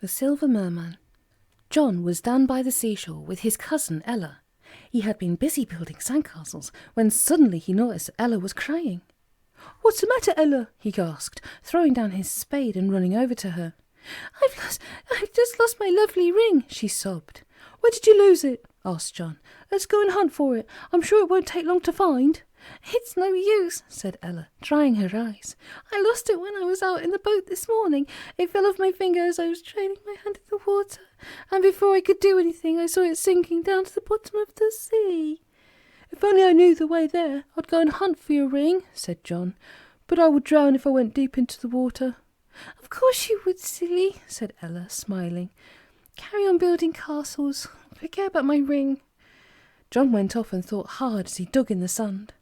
The Silver Merman. John was down by the seashore with his cousin Ella. He had been busy building sandcastles when suddenly he noticed that Ella was crying. "What's the matter, Ella?" he asked, throwing down his spade and running over to her. I've just lost my lovely ring," she sobbed. "Where did you lose it?" asked John. "Let's go and hunt for it. I'm sure it won't take long to find." "It's no use," said Ella, drying her eyes. "I lost it when I was out in the boat this morning. It fell off my finger as I was trailing my hand in the water, and before I could do anything I saw it sinking down to the bottom of the sea." "If only I knew the way there, I'd go and hunt for your ring," said John. "But I would drown if I went deep into the water." "Of course you would, silly," said Ella, smiling. "Carry on building castles. Forget about my ring." John went off and thought hard as he dug in the sand.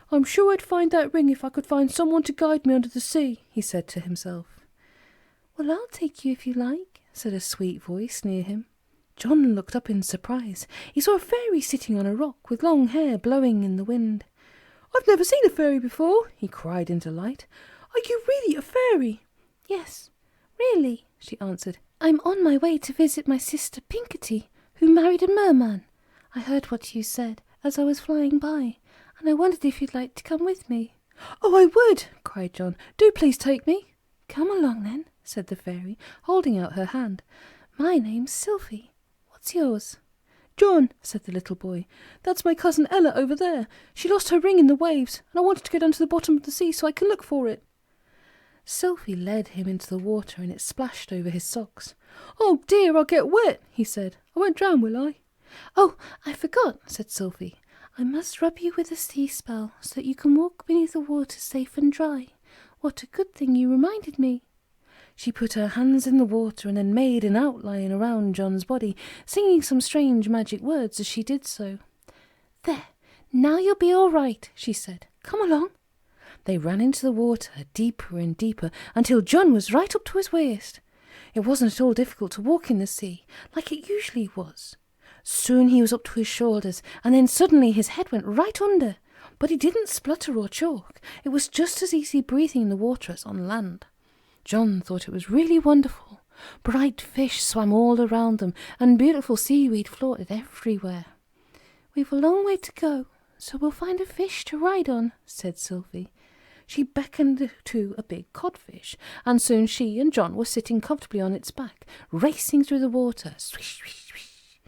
"I'm sure I'd find that ring if I could find someone to guide me under the sea," he said to himself. "Well, I'll take you if you like," said a sweet voice near him. John looked up in surprise. He saw a fairy sitting on a rock with long hair blowing in the wind. "I've never seen a fairy before," he cried in delight. "Are you really a fairy?" "Yes, really," she answered. "I'm on my way to visit my sister Pinkerty, who married a merman. I heard what you said as I was flying by, and I wondered if you'd like to come with me." "Oh, I would!" cried John. "Do please take me." "Come along then," said the fairy, holding out her hand. "My name's Sylvie. What's yours?" "John," said the little boy. "That's my cousin Ella over there. She lost her ring in the waves, and I wanted to go down to the bottom of the sea so I can look for it." Sylvie led him into the water and it splashed over his socks. "Oh dear, I'll get wet," he said. "I won't drown, will I?" "Oh, I forgot," said Sylvie. "I must rub you with a sea spell so that you can walk beneath the water safe and dry. What a good thing you reminded me." She put her hands in the water and then made an outline around John's body, singing some strange magic words as she did so. "There, now you'll be all right," she said. "Come along." They ran into the water, deeper and deeper, until John was right up to his waist. It wasn't at all difficult to walk in the sea, like it usually was. Soon he was up to his shoulders, and then suddenly his head went right under. But he didn't splutter or choke. It was just as easy breathing in the water as on land. John thought it was really wonderful. Bright fish swam all around them, and beautiful seaweed floated everywhere. "We've a long way to go, so we'll find a fish to ride on," said Sylvie. She beckoned to a big codfish, and soon she and John were sitting comfortably on its back, racing through the water. Swish, swish, swish.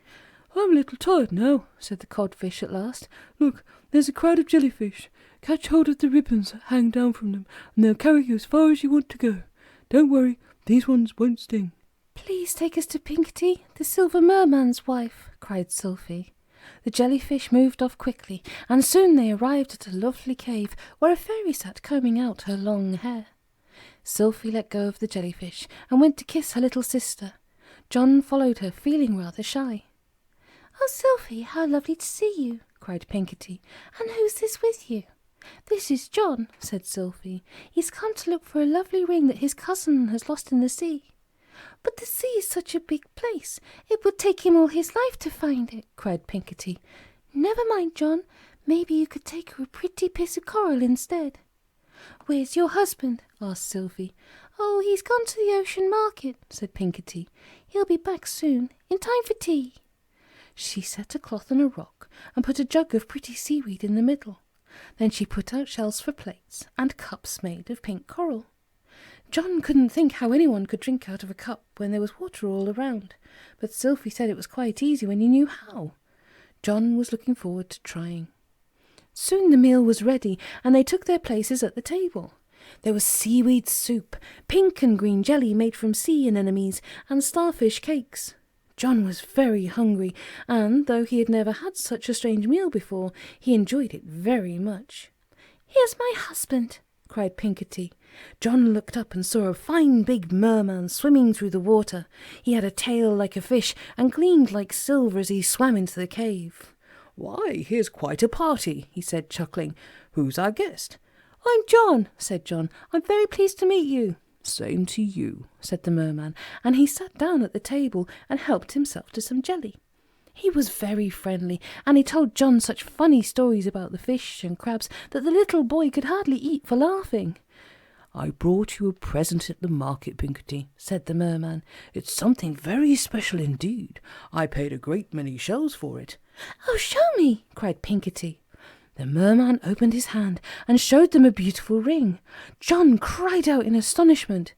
"I'm a little tired now," said the codfish at last. "Look, there's a crowd of jellyfish. Catch hold of the ribbons that hang down from them, and they'll carry you as far as you want to go. Don't worry, these ones won't sting." "Please take us to Pinkerty, the Silver Merman's wife," cried Sylvie. The jellyfish moved off quickly, and soon they arrived at a lovely cave where a fairy sat combing out her long hair. Sylvie let go of the jellyfish and went to kiss her little sister. John followed her, feeling rather shy. "Oh, Sylvie, how lovely to see you," cried Pinkerty. "And who's this with you?" "This is John," said Sylvie. "He's come to look for a lovely ring that his cousin has lost in the sea." "But the sea is such a big place. It would take him all his life to find it," cried Pinkerty. "Never mind, John. Maybe you could take her a pretty piece of coral instead." "Where's your husband?" asked Sylvie. "Oh, he's gone to the ocean market," said Pinkerty. "He'll be back soon, in time for tea." She set a cloth on a rock and put a jug of pretty seaweed in the middle. Then she put out shells for plates and cups made of pink coral. John couldn't think how anyone could drink out of a cup when there was water all around, but Sylvie said it was quite easy when you knew how. John was looking forward to trying. Soon the meal was ready, and they took their places at the table. There was seaweed soup, pink and green jelly made from sea anemones, and starfish cakes. John was very hungry, and though he had never had such a strange meal before, he enjoyed it very much. "Here's my husband," cried Pinkerty. John looked up and saw a fine big merman swimming through the water. He had a tail like a fish and gleamed like silver as he swam into the cave. "Why, here's quite a party," he said, chuckling. "Who's our guest?" "I'm John," said John. "I'm very pleased to meet you." "Same to you," said the merman, and he sat down at the table and helped himself to some jelly. He was very friendly, and he told John such funny stories about the fish and crabs that the little boy could hardly eat for laughing. "I brought you a present at the market, Pinkerty," said the Merman. "It's something very special indeed. I paid a great many shells for it." "Oh, show me!" cried Pinkerty. The Merman opened his hand and showed them a beautiful ring. John cried out in astonishment.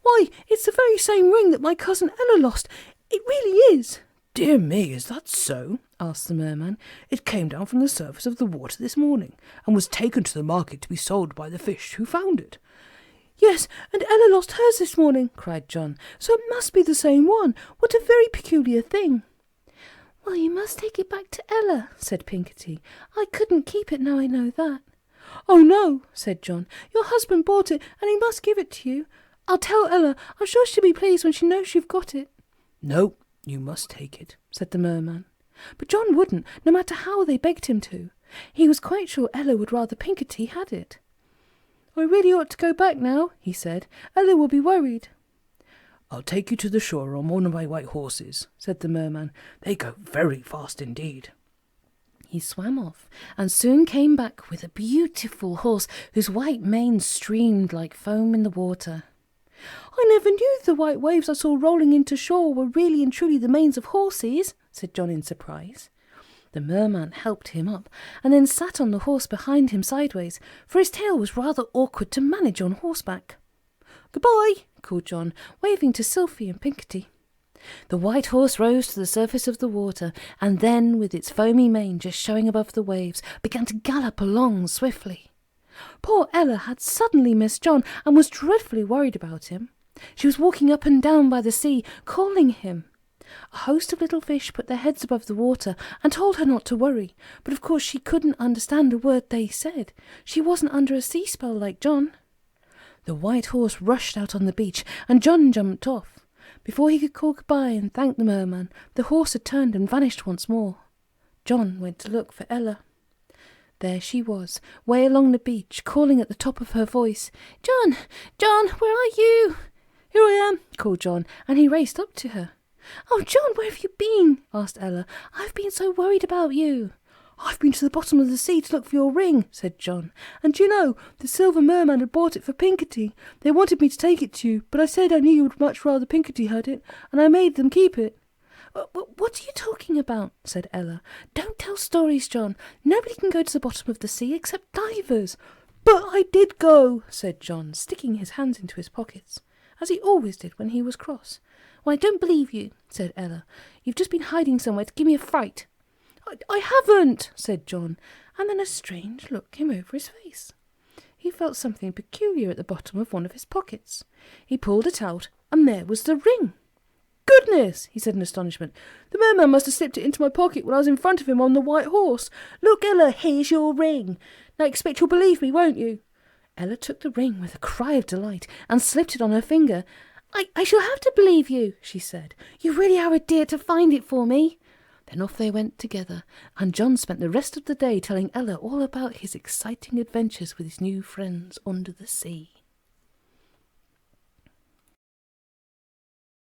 "Why, it's the very same ring that my cousin Ella lost. It really is." "Dear me, is that so?" asked the Merman. "It came down from the surface of the water this morning, and was taken to the market to be sold by the fish who found it." "Yes, and Ella lost hers this morning," cried John. "So it must be the same one. What a very peculiar thing." "Well, you must take it back to Ella," said Pinkerty. "I couldn't keep it now I know that." "Oh, no," said John. "Your husband bought it, and he must give it to you. I'll tell Ella. I'm sure she'll be pleased when she knows you've got it." "No, you must take it," said the Merman. But John wouldn't, no matter how they begged him to. He was quite sure Ella would rather Pinkerty had it. "I really ought to go back now," he said. "Ella will be worried." "I'll take you to the shore on one of my white horses," said the Merman. "They go very fast indeed." He swam off and soon came back with a beautiful horse whose white mane streamed like foam in the water. "I never knew the white waves I saw rolling into shore were really and truly the manes of horses," said John in surprise. The Merman helped him up and then sat on the horse behind him sideways, for his tail was rather awkward to manage on horseback. "Goodbye," called John, waving to Sylphie and Pinkerty. The white horse rose to the surface of the water, and then, with its foamy mane just showing above the waves, began to gallop along swiftly. Poor Ella had suddenly missed John and was dreadfully worried about him. She was walking up and down by the sea, calling him. A host of little fish put their heads above the water and told her not to worry, but of course she couldn't understand a word they said. She wasn't under a sea spell like John. The white horse rushed out on the beach, and John jumped off. Before he could call goodbye and thank the Merman, the horse had turned and vanished once more. John went to look for Ella. There she was, way along the beach, calling at the top of her voice. "John! John, where are you?" "Here I am," called John, and he raced up to her. "Oh, John, where have you been?" asked Ella. "I've been so worried about you." "I've been to the bottom of the sea to look for your ring," said John. "And you know, the Silver Merman had bought it for Pinkerty. They wanted me to take it to you, but I said I knew you would much rather Pinkerty had it, and I made them keep it." "What are you talking about?" said Ella. "Don't tell stories, John. Nobody can go to the bottom of the sea except divers." "But I did go," said John, sticking his hands into his pockets, as he always did when he was cross. "Well, I don't believe you," said Ella. "You've just been hiding somewhere to give me a fright." I haven't," said John, and then a strange look came over his face. He felt something peculiar at the bottom of one of his pockets. He pulled it out, and there was the ring. "Goodness," he said in astonishment. "The Merman must have slipped it into my pocket when I was in front of him on the white horse. Look, Ella, here's your ring. Now I expect you'll believe me, won't you?" Ella took the ring with a cry of delight and slipped it on her finger. I shall have to believe you," she said. "You really are a dear to find it for me." Then off they went together, and John spent the rest of the day telling Ella all about his exciting adventures with his new friends under the sea.